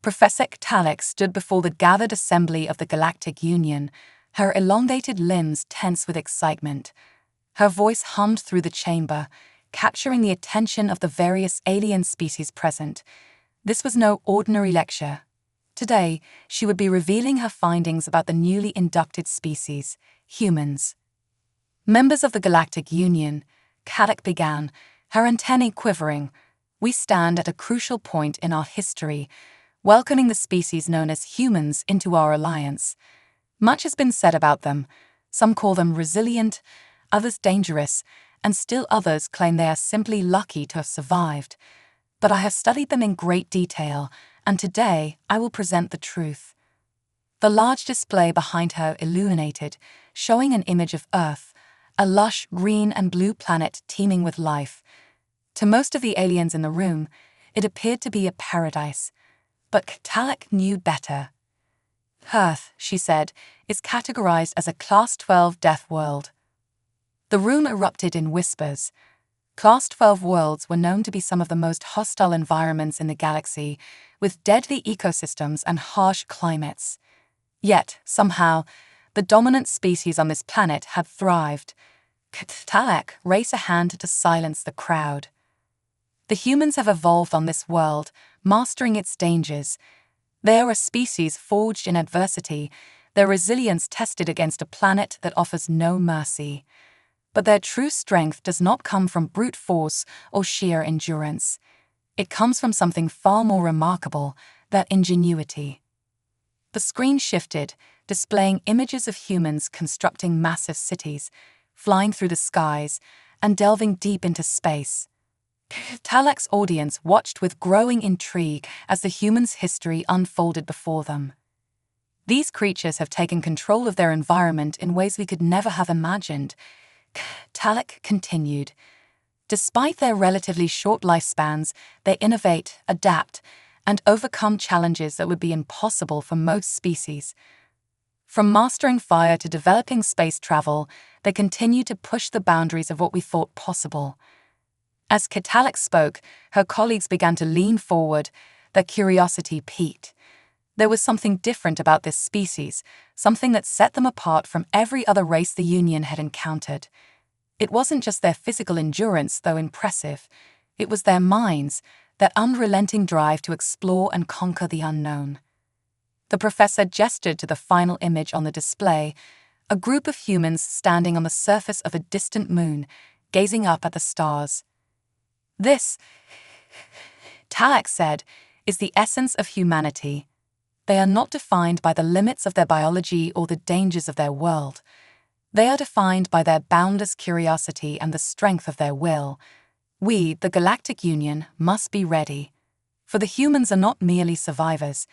Professor Talek stood before the gathered assembly of the Galactic Union, her elongated limbs tense with excitement. Her voice hummed through the chamber, capturing the attention of the various alien species present. This was no ordinary lecture. Today, she would be revealing her findings about the newly inducted species, humans. Members of the Galactic Union, Talek began, her antennae quivering. We stand at a crucial point in our history, welcoming the species known as humans into our alliance. Much has been said about them. Some call them resilient, others dangerous, and still others claim they are simply lucky to have survived. But I have studied them in great detail, and today I will present the truth. The large display behind her illuminated, showing an image of Earth, a lush green and blue planet teeming with life. To most of the aliens in the room, it appeared to be a paradise. But Talek knew better. Earth, she said, is categorized as a Class 12 death world. The room erupted in whispers. Class 12 worlds were known to be some of the most hostile environments in the galaxy, with deadly ecosystems and harsh climates. Yet, somehow, the dominant species on this planet had thrived. Talek raised a hand to silence the crowd. The humans have evolved on this world, mastering its dangers. They are a species forged in adversity, their resilience tested against a planet that offers no mercy. But their true strength does not come from brute force or sheer endurance. It comes from something far more remarkable, their ingenuity. The screen shifted, displaying images of humans constructing massive cities, flying through the skies, and delving deep into space. Talek's audience watched with growing intrigue as the humans' history unfolded before them. These creatures have taken control of their environment in ways we could never have imagined. Talek continued. Despite their relatively short lifespans, they innovate, adapt, and overcome challenges that would be impossible for most species. From mastering fire to developing space travel, they continue to push the boundaries of what we thought possible. As Talek spoke, her colleagues began to lean forward, their curiosity piqued. There was something different about this species, something that set them apart from every other race the Union had encountered. It wasn't just their physical endurance, though impressive. It was their minds, their unrelenting drive to explore and conquer the unknown. The professor gestured to the final image on the display, a group of humans standing on the surface of a distant moon, gazing up at the stars. This, Talek said, is the essence of humanity. They are not defined by the limits of their biology or the dangers of their world. They are defined by their boundless curiosity and the strength of their will. We, the Galactic Union, must be ready. For the humans are not merely survivors.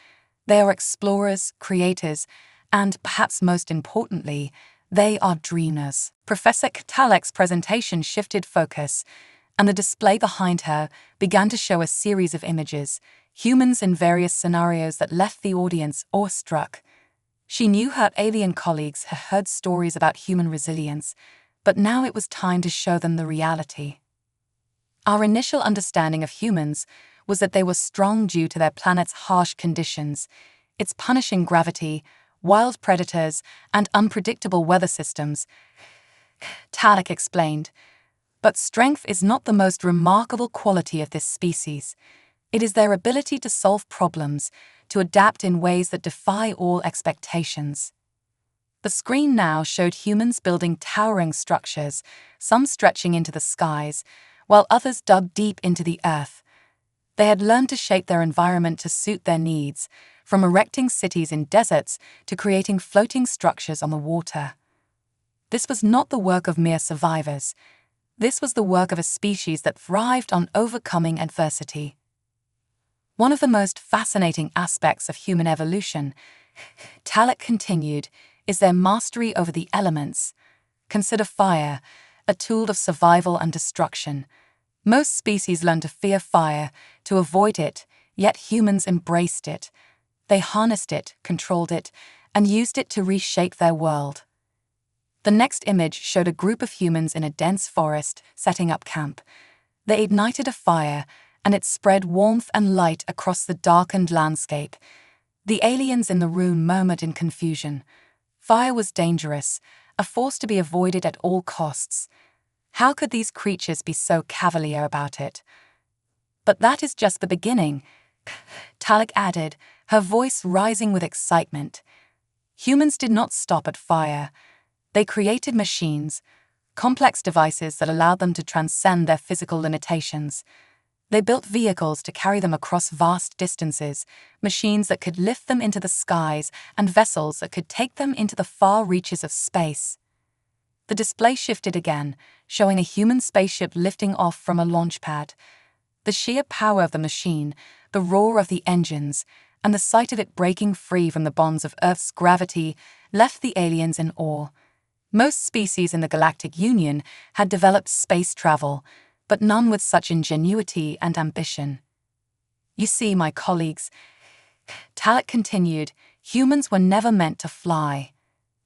They are explorers, creators, and, perhaps most importantly, they are dreamers. Professor Talek's presentation shifted focus, and the display behind her began to show a series of images, humans in various scenarios that left the audience awestruck. She knew her alien colleagues had heard stories about human resilience, but now it was time to show them the reality. Our initial understanding of humans was that they were strong due to their planet's harsh conditions, its punishing gravity, wild predators, and unpredictable weather systems. Talek explained. But strength is not the most remarkable quality of this species. It is their ability to solve problems, to adapt in ways that defy all expectations. The screen now showed humans building towering structures, some stretching into the skies, while others dug deep into the earth. They had learned to shape their environment to suit their needs, from erecting cities in deserts to creating floating structures on the water. This was not the work of mere survivors. This was the work of a species that thrived on overcoming adversity. One of the most fascinating aspects of human evolution, Talek continued, is their mastery over the elements. Consider fire, a tool of survival and destruction. Most species learn to fear fire, to avoid it, yet humans embraced it. They harnessed it, controlled it, and used it to reshape their world. The next image showed a group of humans in a dense forest setting up camp. They ignited a fire, and it spread warmth and light across the darkened landscape. The aliens in the room murmured in confusion. Fire was dangerous, a force to be avoided at all costs. How could these creatures be so cavalier about it? But that is just the beginning, Talek added, her voice rising with excitement. Humans did not stop at fire. They created machines, complex devices that allowed them to transcend their physical limitations. They built vehicles to carry them across vast distances, machines that could lift them into the skies, and vessels that could take them into the far reaches of space. The display shifted again, showing a human spaceship lifting off from a launch pad. The sheer power of the machine, the roar of the engines, and the sight of it breaking free from the bonds of Earth's gravity left the aliens in awe. Most species in the Galactic Union had developed space travel, but none with such ingenuity and ambition. You see, my colleagues, Talek continued, humans were never meant to fly.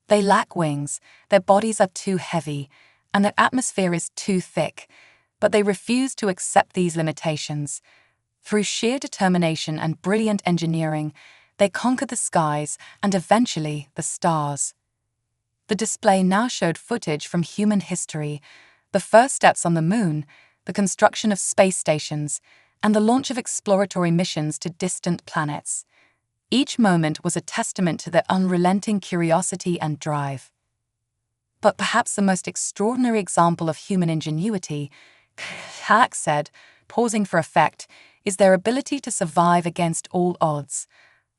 They lack wings, their bodies are too heavy, and their atmosphere is too thick, but they refuse to accept these limitations. Through sheer determination and brilliant engineering, they conquered the skies and eventually the stars. The display now showed footage from human history, the first steps on the moon, the construction of space stations, and the launch of exploratory missions to distant planets. Each moment was a testament to their unrelenting curiosity and drive. But perhaps the most extraordinary example of human ingenuity, Talek said, pausing for effect, is their ability to survive against all odds.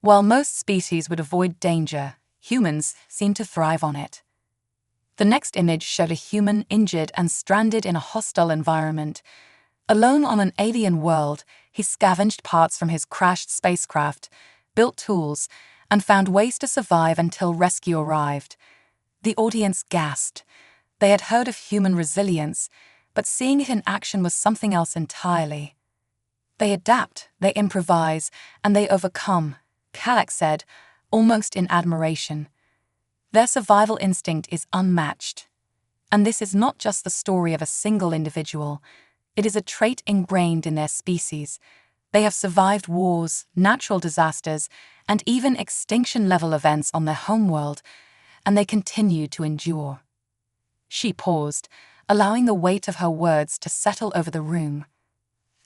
While most species would avoid danger, humans seem to thrive on it. The next image showed a human injured and stranded in a hostile environment. Alone on an alien world, he scavenged parts from his crashed spacecraft, built tools, and found ways to survive until rescue arrived. The audience gasped. They had heard of human resilience, but seeing it in action was something else entirely. They adapt, they improvise, and they overcome, Talek said, almost in admiration. Their survival instinct is unmatched. And this is not just the story of a single individual. It is a trait ingrained in their species. They have survived wars, natural disasters, and even extinction-level events on their homeworld, and they continue to endure. She paused, allowing the weight of her words to settle over the room.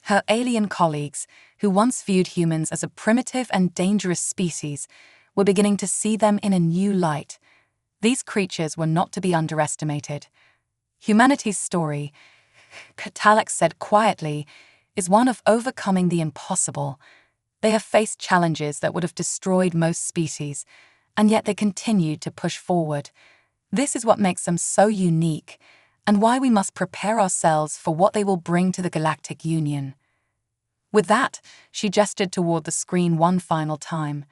Her alien colleagues, who once viewed humans as a primitive and dangerous species, were beginning to see them in a new light. These creatures were not to be underestimated. Humanity's story, Talek said quietly, is one of overcoming the impossible. They have faced challenges that would have destroyed most species, and yet they continued to push forward. This is what makes them so unique, and why we must prepare ourselves for what they will bring to the Galactic Union. With that, she gestured toward the screen one final time.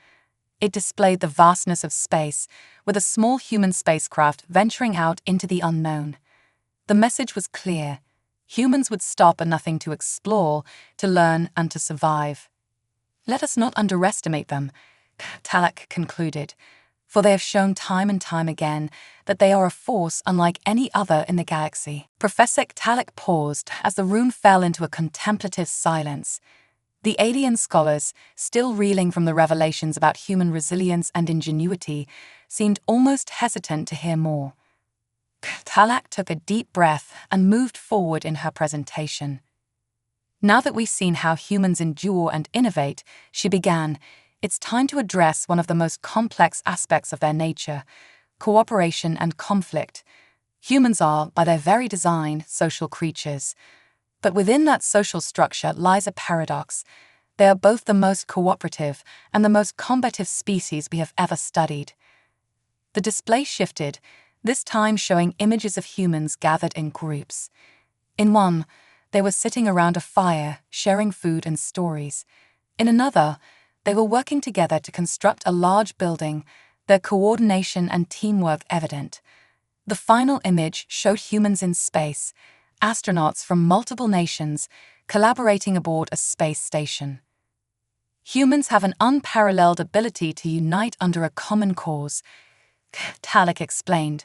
It displayed the vastness of space, with a small human spacecraft venturing out into the unknown. The message was clear. Humans would stop at nothing to explore, to learn, and to survive. Let us not underestimate them, Talek concluded, for they have shown time and time again that they are a force unlike any other in the galaxy. Professor Talek paused as the room fell into a contemplative silence. The alien scholars, still reeling from the revelations about human resilience and ingenuity, seemed almost hesitant to hear more. Talek took a deep breath and moved forward in her presentation. Now that we've seen how humans endure and innovate, she began, it's time to address one of the most complex aspects of their nature, cooperation and conflict. Humans are, by their very design, social creatures. But within that social structure lies a paradox. They are both the most cooperative and the most combative species we have ever studied. The display shifted, this time showing images of humans gathered in groups. In one, they were sitting around a fire, sharing food and stories. In another, they were working together to construct a large building, their coordination and teamwork evident. The final image showed humans in space, astronauts from multiple nations collaborating aboard a space station. Humans have an unparalleled ability to unite under a common cause, Talek explained.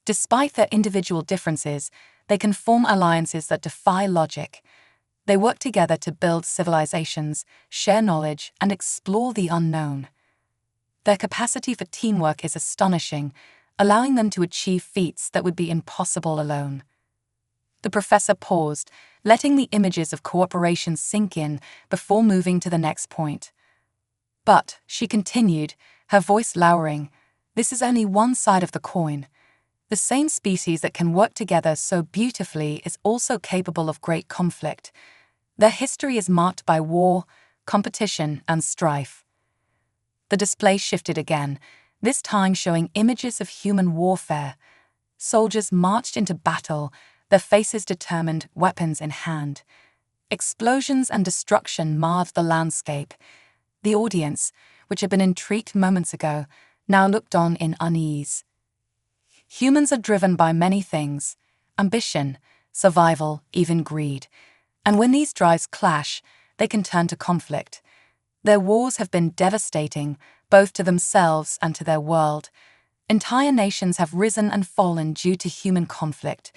Despite their individual differences, they can form alliances that defy logic. They work together to build civilizations, share knowledge, and explore the unknown. Their capacity for teamwork is astonishing, allowing them to achieve feats that would be impossible alone. The professor paused, letting the images of cooperation sink in before moving to the next point. But, she continued, her voice lowering, this is only one side of the coin. The same species that can work together so beautifully is also capable of great conflict. Their history is marked by war, competition, and strife. The display shifted again, this time showing images of human warfare. Soldiers marched into battle, their faces determined, weapons in hand. Explosions and destruction marred the landscape. The audience, which had been intrigued moments ago, now looked on in unease. Humans are driven by many things: ambition, survival, even greed. And when these drives clash, they can turn to conflict. Their wars have been devastating, both to themselves and to their world. Entire nations have risen and fallen due to human conflict,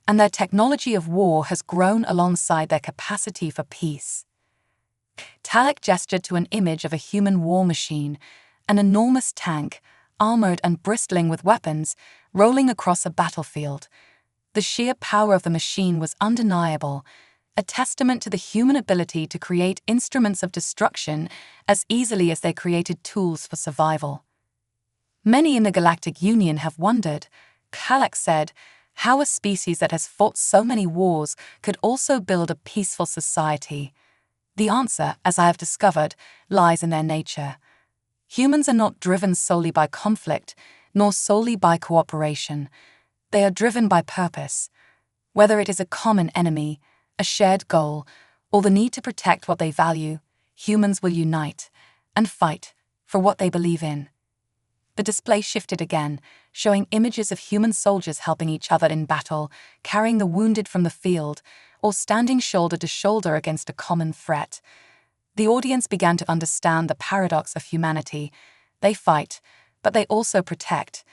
and their technology of war has grown alongside their capacity for peace. Talek gestured to an image of a human war machine, an enormous tank, armored and bristling with weapons, rolling across a battlefield. The sheer power of the machine was undeniable, a testament to the human ability to create instruments of destruction as easily as they created tools for survival. Many in the Galactic Union have wondered, Talek said, how a species that has fought so many wars could also build a peaceful society. The answer, as I have discovered, lies in their nature. Humans are not driven solely by conflict, nor solely by cooperation. They are driven by purpose. Whether it is a common enemy, a shared goal, or the need to protect what they value, humans will unite and fight for what they believe in. The display shifted again, showing images of human soldiers helping each other in battle, carrying the wounded from the field, or standing shoulder to shoulder against a common threat. The audience began to understand the paradox of humanity. They fight, but they also protect.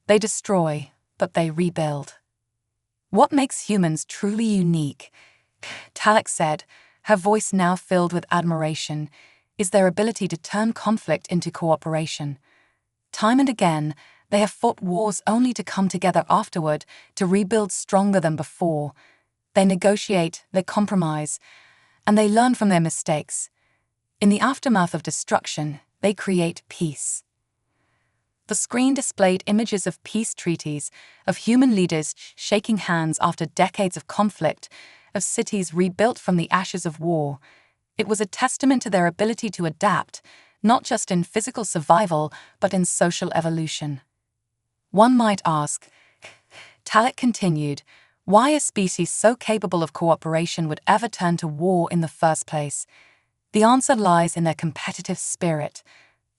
They destroy, but they rebuild. What makes humans truly unique, Talek said, her voice now filled with admiration, is their ability to turn conflict into cooperation. Time and again, they have fought wars only to come together afterward to rebuild stronger than before. They negotiate, they compromise, and they learn from their mistakes. In the aftermath of destruction, they create peace. The screen displayed images of peace treaties, of human leaders shaking hands after decades of conflict, of cities rebuilt from the ashes of war. It was a testament to their ability to adapt, not just in physical survival, but in social evolution. One might ask, Talek continued, why a species so capable of cooperation would ever turn to war in the first place? The answer lies in their competitive spirit.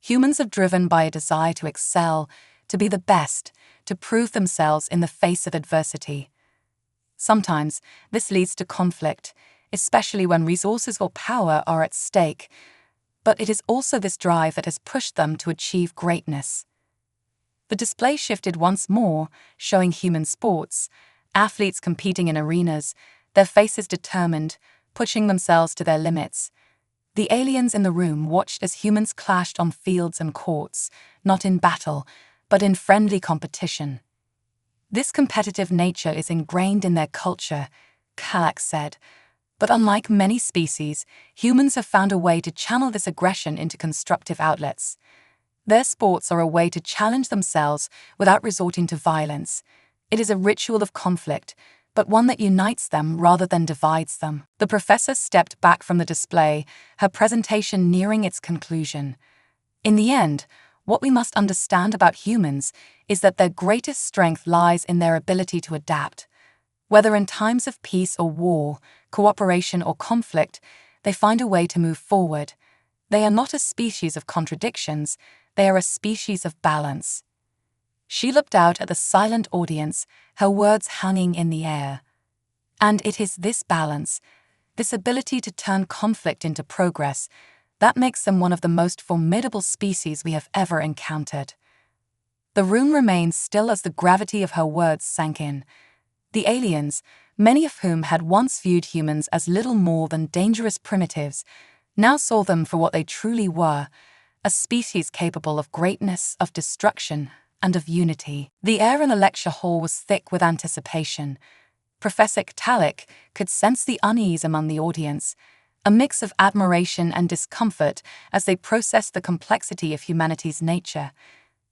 Humans are driven by a desire to excel, to be the best, to prove themselves in the face of adversity. Sometimes, this leads to conflict, especially when resources or power are at stake. But it is also this drive that has pushed them to achieve greatness. The display shifted once more, showing human sports, athletes competing in arenas, their faces determined, pushing themselves to their limits. The aliens in the room watched as humans clashed on fields and courts, not in battle, but in friendly competition. This competitive nature is ingrained in their culture, Talek said. But unlike many species, humans have found a way to channel this aggression into constructive outlets. Their sports are a way to challenge themselves without resorting to violence. It is a ritual of conflict, but one that unites them rather than divides them. The professor stepped back from the display, her presentation nearing its conclusion. In the end, what we must understand about humans is that their greatest strength lies in their ability to adapt. Whether in times of peace or war, cooperation or conflict, they find a way to move forward. They are not a species of contradictions, they are a species of balance. She looked out at the silent audience, her words hanging in the air. And it is this balance, this ability to turn conflict into progress, that makes them one of the most formidable species we have ever encountered. The room remained still as the gravity of her words sank in. The aliens, many of whom had once viewed humans as little more than dangerous primitives, now saw them for what they truly were, a species capable of greatness, of destruction, and of unity. The air in the lecture hall was thick with anticipation. Professor Talik could sense the unease among the audience, a mix of admiration and discomfort as they processed the complexity of humanity's nature.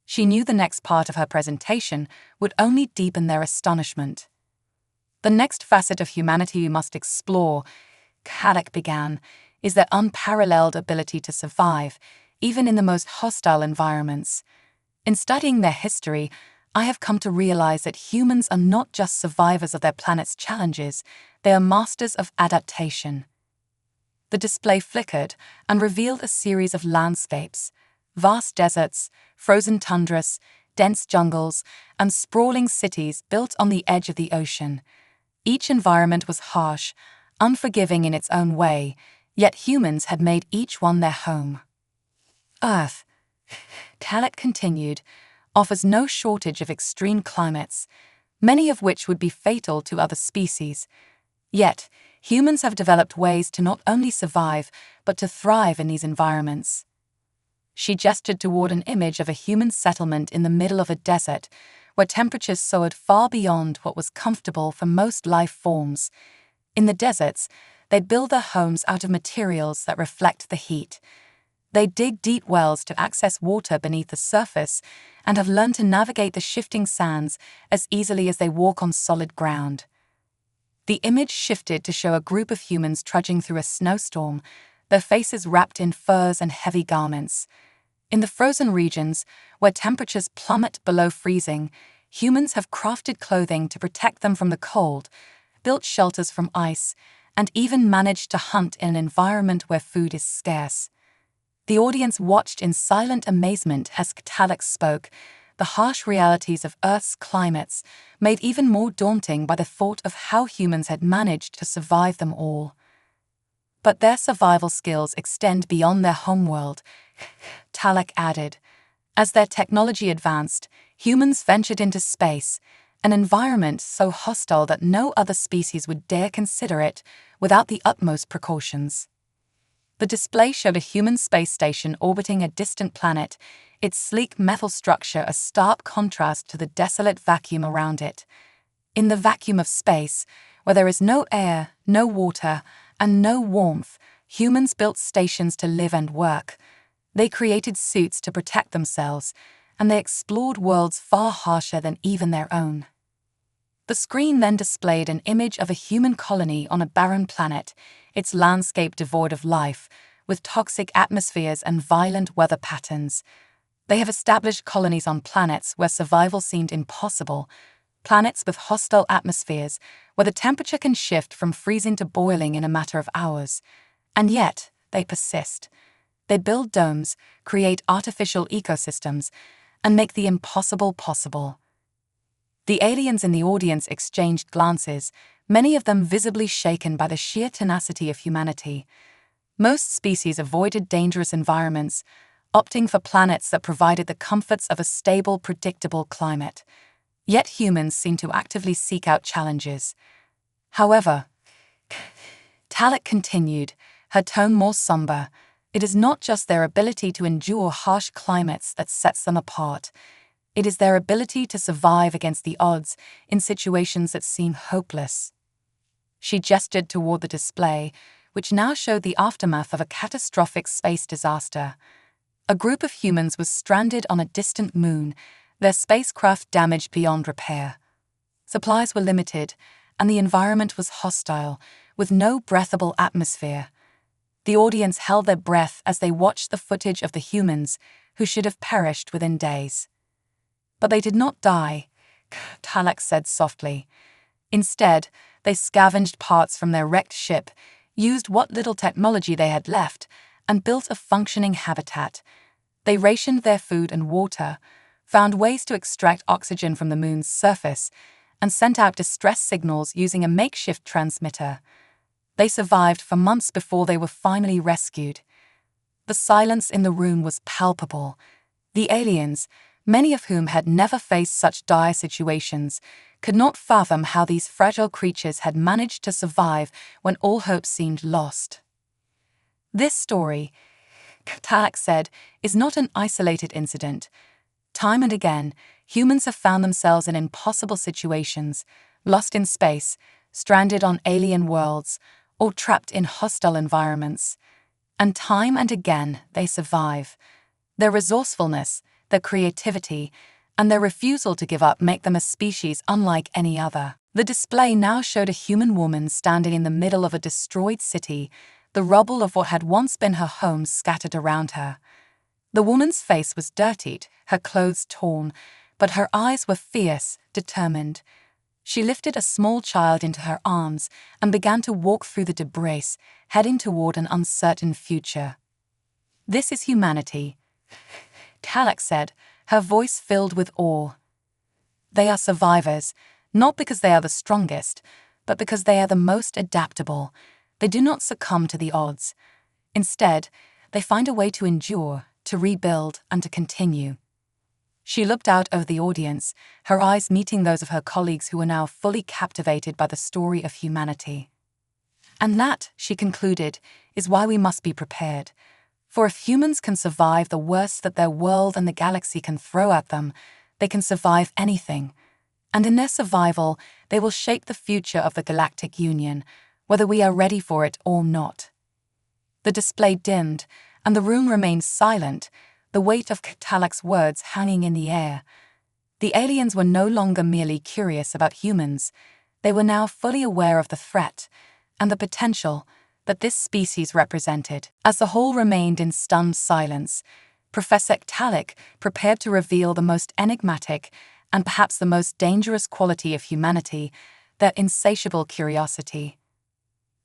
She knew the next part of her presentation would only deepen their astonishment. The next facet of humanity we must explore, Talik began, is their unparalleled ability to survive, even in the most hostile environments. In studying their history, I have come to realize that humans are not just survivors of their planet's challenges, they are masters of adaptation. The display flickered and revealed a series of landscapes: vast deserts, frozen tundras, dense jungles, and sprawling cities built on the edge of the ocean. Each environment was harsh, unforgiving in its own way, yet humans had made each one their home. Earth, Talik continued, offers no shortage of extreme climates, many of which would be fatal to other species. Yet, humans have developed ways to not only survive, but to thrive in these environments. She gestured toward an image of a human settlement in the middle of a desert, where temperatures soared far beyond what was comfortable for most life forms. In the deserts, they build their homes out of materials that reflect the heat. They dig deep wells to access water beneath the surface and have learned to navigate the shifting sands as easily as they walk on solid ground. The image shifted to show a group of humans trudging through a snowstorm, their faces wrapped in furs and heavy garments. In the frozen regions, where temperatures plummet below freezing, humans have crafted clothing to protect them from the cold, built shelters from ice, and even managed to hunt in an environment where food is scarce. The audience watched in silent amazement as Talik spoke, the harsh realities of Earth's climates made even more daunting by the thought of how humans had managed to survive them all. But their survival skills extend beyond their homeworld, Talik added. As their technology advanced, humans ventured into space, an environment so hostile that no other species would dare consider it without the utmost precautions. The display showed a human space station orbiting a distant planet, its sleek metal structure a stark contrast to the desolate vacuum around it. In the vacuum of space, where there is no air, no water, and no warmth, humans built stations to live and work. They created suits to protect themselves, and they explored worlds far harsher than even their own. The screen then displayed an image of a human colony on a barren planet, its landscape devoid of life, with toxic atmospheres and violent weather patterns. They have established colonies on planets where survival seemed impossible, planets with hostile atmospheres where the temperature can shift from freezing to boiling in a matter of hours. And yet, they persist. They build domes, create artificial ecosystems, and make the impossible possible. The aliens in the audience exchanged glances, many of them visibly shaken by the sheer tenacity of humanity. Most species avoided dangerous environments, opting for planets that provided the comforts of a stable, predictable climate. Yet humans seem to actively seek out challenges. However, Talik continued, her tone more somber, it is not just their ability to endure harsh climates that sets them apart. It is their ability to survive against the odds in situations that seem hopeless. She gestured toward the display, which now showed the aftermath of a catastrophic space disaster. A group of humans was stranded on a distant moon, their spacecraft damaged beyond repair. Supplies were limited, and the environment was hostile, with no breathable atmosphere. The audience held their breath as they watched the footage of the humans, who should have perished within days. But they did not die, Talik said softly. Instead, they scavenged parts from their wrecked ship, used what little technology they had left, and built a functioning habitat. They rationed their food and water, found ways to extract oxygen from the moon's surface, and sent out distress signals using a makeshift transmitter. They survived for months before they were finally rescued. The silence in the room was palpable. The aliens, many of whom had never faced such dire situations, could not fathom how these fragile creatures had managed to survive when all hope seemed lost. This story, Talak said, is not an isolated incident. Time and again, humans have found themselves in impossible situations, lost in space, stranded on alien worlds, or trapped in hostile environments. And time and again, they survive. Their resourcefulness, their creativity, and their refusal to give up make them a species unlike any other. The display now showed a human woman standing in the middle of a destroyed city, the rubble of what had once been her home scattered around her. The woman's face was dirtied, her clothes torn, but her eyes were fierce, determined. She lifted a small child into her arms and began to walk through the debris, heading toward an uncertain future. "This is humanity," Talak said, her voice filled with awe. "They are survivors, not because they are the strongest, but because they are the most adaptable. They do not succumb to the odds. Instead, they find a way to endure, to rebuild, and to continue." She looked out over the audience, her eyes meeting those of her colleagues who were now fully captivated by the story of humanity. "And that," she concluded, "is why we must be prepared. For if humans can survive the worst that their world and the galaxy can throw at them, they can survive anything. And in their survival, they will shape the future of the Galactic Union, whether we are ready for it or not." The display dimmed, and the room remained silent, the weight of Talak's words hanging in the air. The aliens were no longer merely curious about humans. They were now fully aware of the threat and the potential that this species represented. As the hall remained in stunned silence, Professor Talak prepared to reveal the most enigmatic and perhaps the most dangerous quality of humanity, their insatiable curiosity.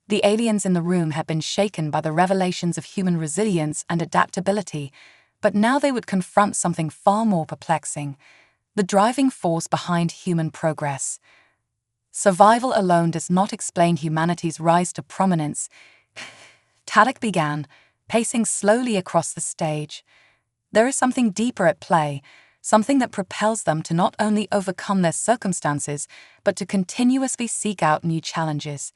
The aliens in the room had been shaken by the revelations of human resilience and adaptability, but now they would confront something far more perplexing: the driving force behind human progress. Survival alone does not explain humanity's rise to prominence. Talak began, pacing slowly across the stage. There is something deeper at play, something that propels them to not only overcome their circumstances, but to continuously seek out new challenges.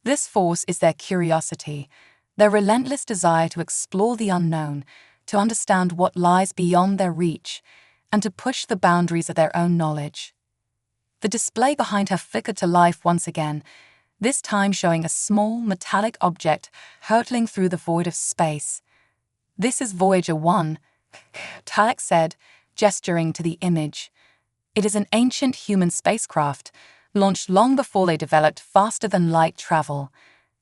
This force is their curiosity, their relentless desire to explore the unknown, to understand what lies beyond their reach, and to push the boundaries of their own knowledge. The display behind her flickered to life once again, this time showing a small, metallic object hurtling through the void of space. "This is Voyager 1, Talak said, gesturing to the image. "It is an ancient human spacecraft, launched long before they developed faster-than-light travel.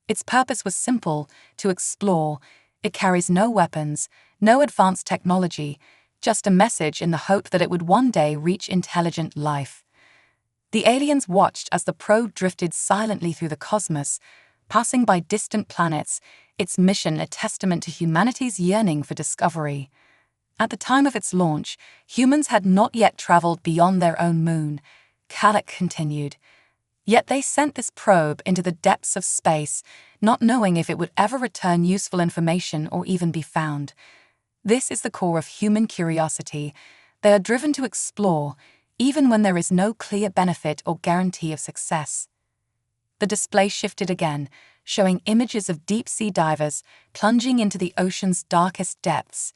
Its purpose was simple: to explore. It carries no weapons, no advanced technology, just a message in the hope that it would one day reach intelligent life." The aliens watched as the probe drifted silently through the cosmos, passing by distant planets, its mission a testament to humanity's yearning for discovery. At the time of its launch, humans had not yet traveled beyond their own moon, Talak continued. Yet they sent this probe into the depths of space, not knowing if it would ever return useful information or even be found. This is the core of human curiosity. They are driven to explore, even when there is no clear benefit or guarantee of success. The display shifted again, showing images of deep-sea divers plunging into the ocean's darkest depths,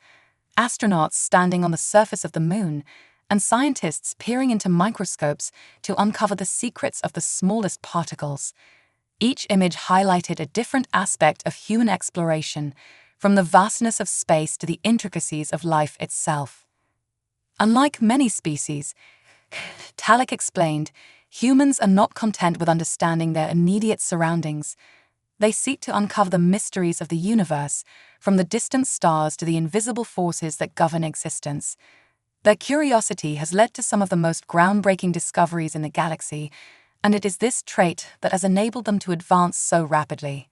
astronauts standing on the surface of the moon, and scientists peering into microscopes to uncover the secrets of the smallest particles. Each image highlighted a different aspect of human exploration, from the vastness of space to the intricacies of life itself. Unlike many species, Talak explained, humans are not content with understanding their immediate surroundings. They seek to uncover the mysteries of the universe, from the distant stars to the invisible forces that govern existence. Their curiosity has led to some of the most groundbreaking discoveries in the galaxy, and it is this trait that has enabled them to advance so rapidly.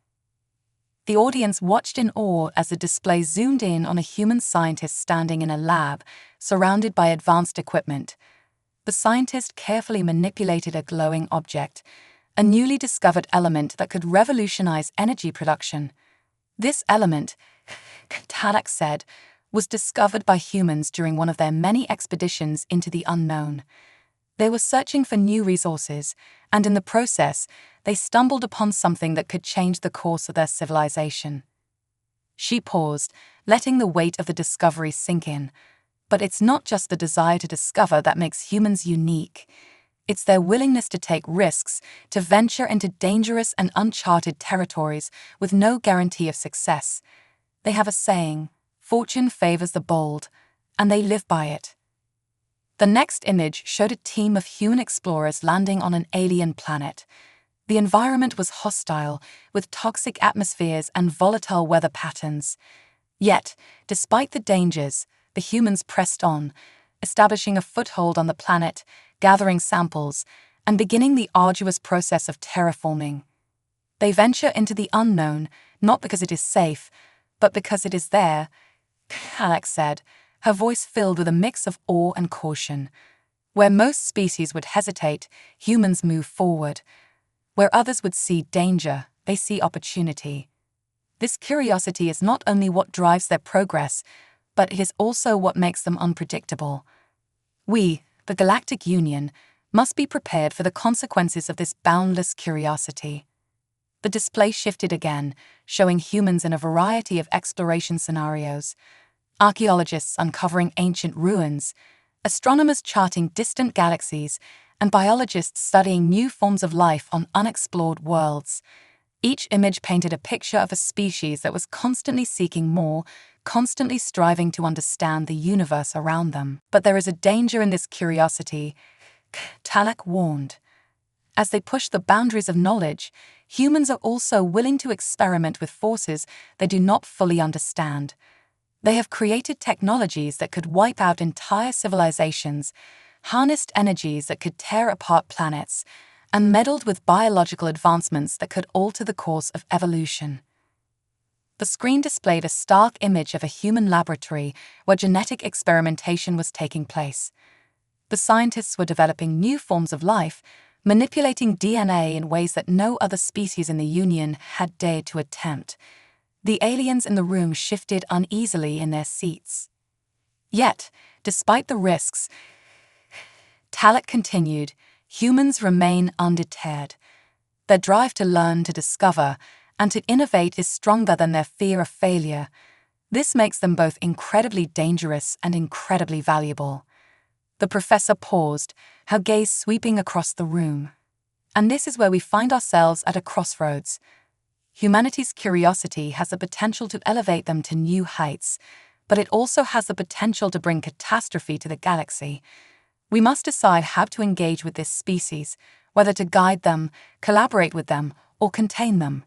The audience watched in awe as the display zoomed in on a human scientist standing in a lab, surrounded by advanced equipment. The scientist carefully manipulated a glowing object, a newly discovered element that could revolutionize energy production. This element, Talak said, was discovered by humans during one of their many expeditions into the unknown. They were searching for new resources, and in the process, they stumbled upon something that could change the course of their civilization. She paused, letting the weight of the discovery sink in. But it's not just the desire to discover that makes humans unique. It's their willingness to take risks, to venture into dangerous and uncharted territories with no guarantee of success. They have a saying, "Fortune favors the bold," and they live by it. The next image showed a team of human explorers landing on an alien planet. The environment was hostile, with toxic atmospheres and volatile weather patterns. Yet, despite the dangers, the humans pressed on, establishing a foothold on the planet, gathering samples, and beginning the arduous process of terraforming. They venture into the unknown, not because it is safe, but because it is there, Alex said, her voice filled with a mix of awe and caution. Where most species would hesitate, humans move forward. Where others would see danger, they see opportunity. This curiosity is not only what drives their progress, but it is also what makes them unpredictable. We, the Galactic Union, must be prepared for the consequences of this boundless curiosity. The display shifted again, showing humans in a variety of exploration scenarios. Archaeologists uncovering ancient ruins, astronomers charting distant galaxies, and biologists studying new forms of life on unexplored worlds. Each image painted a picture of a species that was constantly seeking more, constantly striving to understand the universe around them. But there is a danger in this curiosity, Talek warned. As they push the boundaries of knowledge, humans are also willing to experiment with forces they do not fully understand. They have created technologies that could wipe out entire civilizations, harnessed energies that could tear apart planets, and meddled with biological advancements that could alter the course of evolution. The screen displayed a stark image of a human laboratory where genetic experimentation was taking place. The scientists were developing new forms of life, manipulating DNA in ways that no other species in the Union had dared to attempt. The aliens in the room shifted uneasily in their seats. Yet, despite the risks, Talek continued, humans remain undeterred. Their drive to learn, to discover, and to innovate is stronger than their fear of failure. This makes them both incredibly dangerous and incredibly valuable. The professor paused, her gaze sweeping across the room. And this is where we find ourselves at a crossroads. Humanity's curiosity has the potential to elevate them to new heights, but it also has the potential to bring catastrophe to the galaxy. We must decide how to engage with this species, whether to guide them, collaborate with them, or contain them.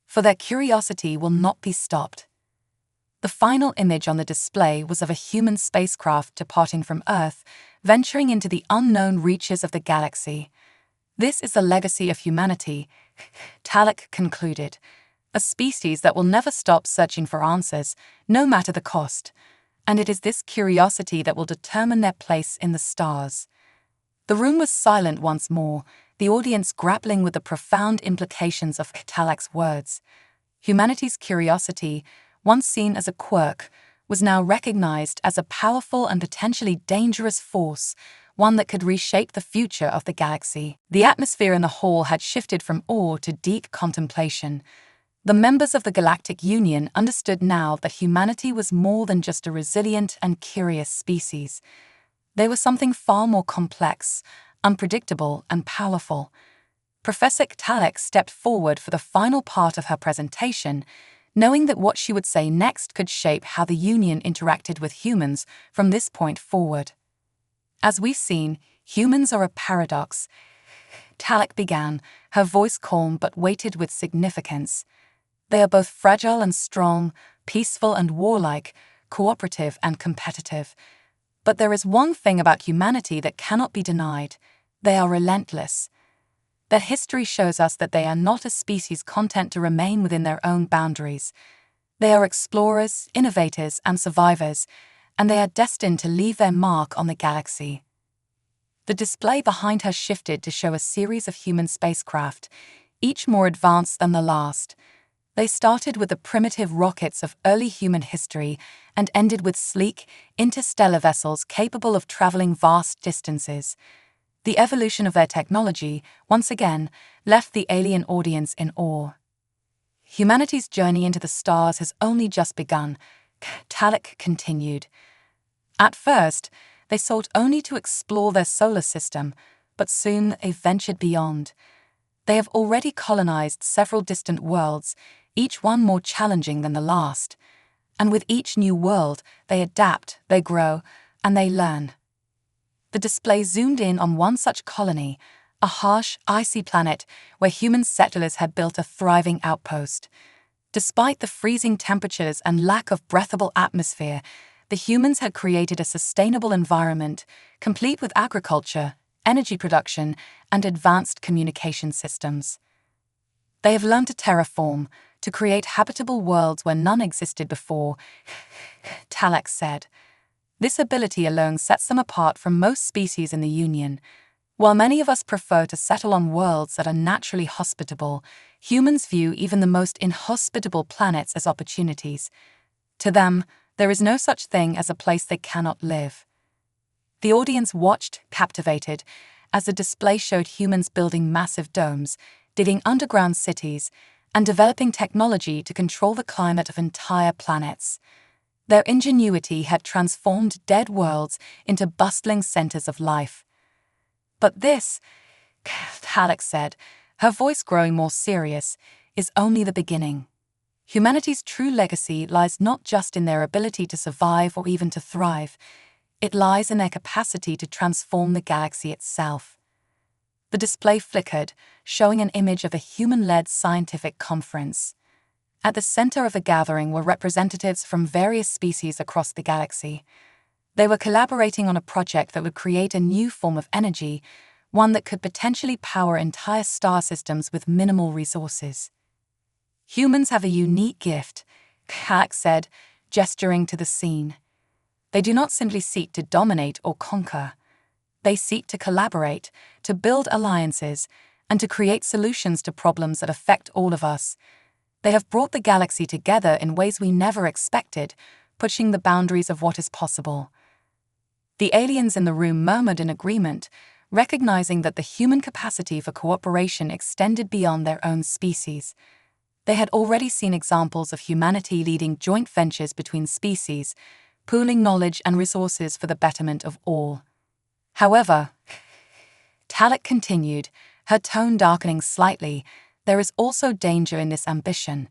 For their curiosity will not be stopped. The final image on the display was of a human spacecraft departing from Earth, venturing into the unknown reaches of the galaxy. This is the legacy of humanity, Talek concluded, a species that will never stop searching for answers, no matter the cost. And it is this curiosity that will determine their place in the stars. The room was silent once more, the audience grappling with the profound implications of Talek's words. Humanity's curiosity, once seen as a quirk, was now recognized as a powerful and potentially dangerous force, one that could reshape the future of the galaxy. The atmosphere in the hall had shifted from awe to deep contemplation. The members of the Galactic Union understood now that humanity was more than just a resilient and curious species. They were something far more complex, unpredictable, and powerful. Professor Talek stepped forward for the final part of her presentation, knowing that what she would say next could shape how the Union interacted with humans from this point forward. As we've seen, humans are a paradox. Talek began, her voice calm but weighted with significance. They are both fragile and strong, peaceful and warlike, cooperative and competitive. But there is one thing about humanity that cannot be denied. They are relentless. Their history shows us that they are not a species content to remain within their own boundaries. They are explorers, innovators, and survivors, and they are destined to leave their mark on the galaxy. The display behind her shifted to show a series of human spacecraft, each more advanced than the last. They started with the primitive rockets of early human history and ended with sleek, interstellar vessels capable of traveling vast distances. The evolution of their technology, once again, left the alien audience in awe. Humanity's journey into the stars has only just begun, Talek continued. At first, they sought only to explore their solar system, but soon they ventured beyond. They have already colonized several distant worlds, each one more challenging than the last. And with each new world, they adapt, they grow, and they learn. The display zoomed in on one such colony, a harsh, icy planet where human settlers had built a thriving outpost. Despite the freezing temperatures and lack of breathable atmosphere, the humans had created a sustainable environment, complete with agriculture, energy production, and advanced communication systems. They have learned to terraform, to create habitable worlds where none existed before, Talek said. This ability alone sets them apart from most species in the Union. While many of us prefer to settle on worlds that are naturally hospitable, humans view even the most inhospitable planets as opportunities. To them, there is no such thing as a place they cannot live. The audience watched, captivated, as the display showed humans building massive domes, digging underground cities, and developing technology to control the climate of entire planets. Their ingenuity had transformed dead worlds into bustling centers of life. But this, Talek said, her voice growing more serious, is only the beginning. Humanity's true legacy lies not just in their ability to survive or even to thrive. It lies in their capacity to transform the galaxy itself. The display flickered, showing an image of a human-led scientific conference. At the center of the gathering were representatives from various species across the galaxy. They were collaborating on a project that would create a new form of energy, one that could potentially power entire star systems with minimal resources. Humans have a unique gift, Talek said, gesturing to the scene. They do not simply seek to dominate or conquer. They seek to collaborate, to build alliances, and to create solutions to problems that affect all of us. They have brought the galaxy together in ways we never expected, pushing the boundaries of what is possible. The aliens in the room murmured in agreement, recognizing that the human capacity for cooperation extended beyond their own species. They had already seen examples of humanity leading joint ventures between species, pooling knowledge and resources for the betterment of all. However, Talek continued, her tone darkening slightly, there is also danger in this ambition.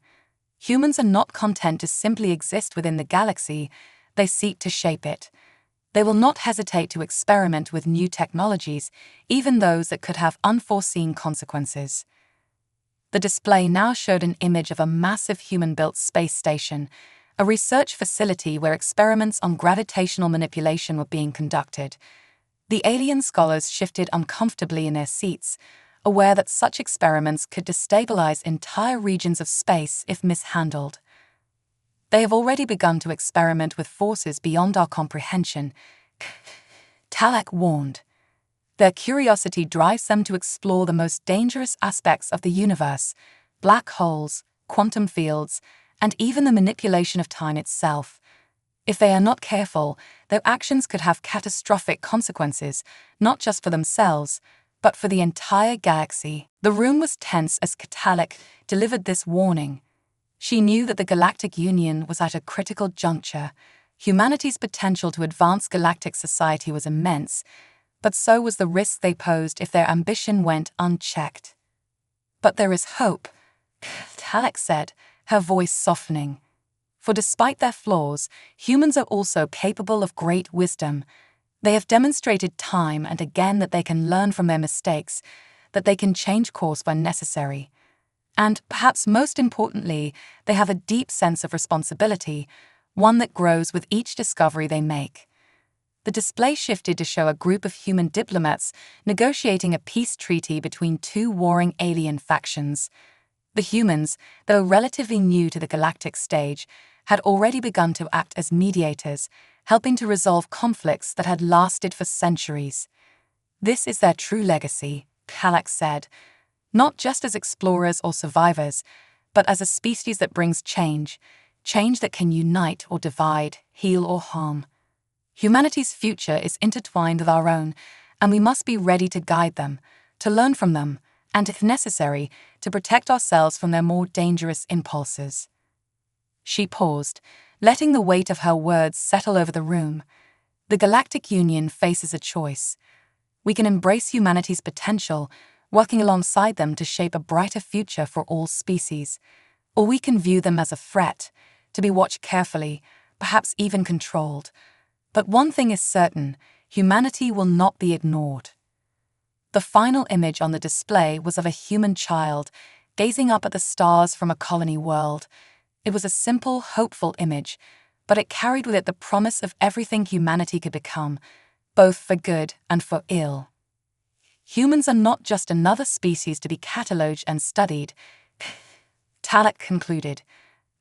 Humans are not content to simply exist within the galaxy, they seek to shape it. They will not hesitate to experiment with new technologies, even those that could have unforeseen consequences. The display now showed an image of a massive human-built space station, a research facility where experiments on gravitational manipulation were being conducted. The alien scholars shifted uncomfortably in their seats, aware that such experiments could destabilize entire regions of space if mishandled. They have already begun to experiment with forces beyond our comprehension, Talek warned. Their curiosity drives them to explore the most dangerous aspects of the universe, black holes, quantum fields, and even the manipulation of time itself. If they are not careful, their actions could have catastrophic consequences, not just for themselves, but for the entire galaxy. The room was tense as Talek delivered this warning. She knew that the Galactic Union was at a critical juncture. Humanity's potential to advance galactic society was immense, but so was the risk they posed if their ambition went unchecked. But there is hope, Talek said, her voice softening. For despite their flaws, humans are also capable of great wisdom. They have demonstrated time and again that they can learn from their mistakes, that they can change course when necessary. And, perhaps most importantly, they have a deep sense of responsibility, one that grows with each discovery they make. The display shifted to show a group of human diplomats negotiating a peace treaty between two warring alien factions. The humans, though relatively new to the galactic stage, had already begun to act as mediators, helping to resolve conflicts that had lasted for centuries. This is their true legacy, Talek said, not just as explorers or survivors, but as a species that brings change that can unite or divide, heal or harm. Humanity's future is intertwined with our own, and we must be ready to guide them, to learn from them, and if necessary, to protect ourselves from their more dangerous impulses. She paused, letting the weight of her words settle over the room. The Galactic Union faces a choice. We can embrace humanity's potential, working alongside them to shape a brighter future for all species, or we can view them as a threat, to be watched carefully, perhaps even controlled. But one thing is certain, humanity will not be ignored. The final image on the display was of a human child, gazing up at the stars from a colony world. It was a simple, hopeful image, but it carried with it the promise of everything humanity could become, both for good and for ill. Humans are not just another species to be catalogued and studied, Talek concluded.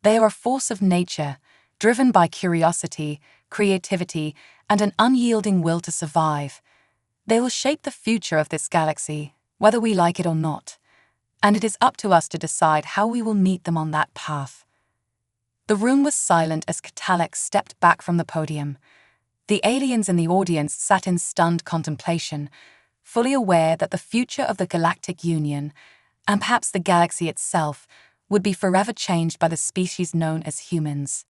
They are a force of nature, driven by curiosity, creativity, and an unyielding will to survive. They will shape the future of this galaxy, whether we like it or not, and it is up to us to decide how we will meet them on that path. The room was silent as Talek stepped back from the podium. The aliens in the audience sat in stunned contemplation, fully aware that the future of the Galactic Union, and perhaps the galaxy itself, would be forever changed by the species known as humans.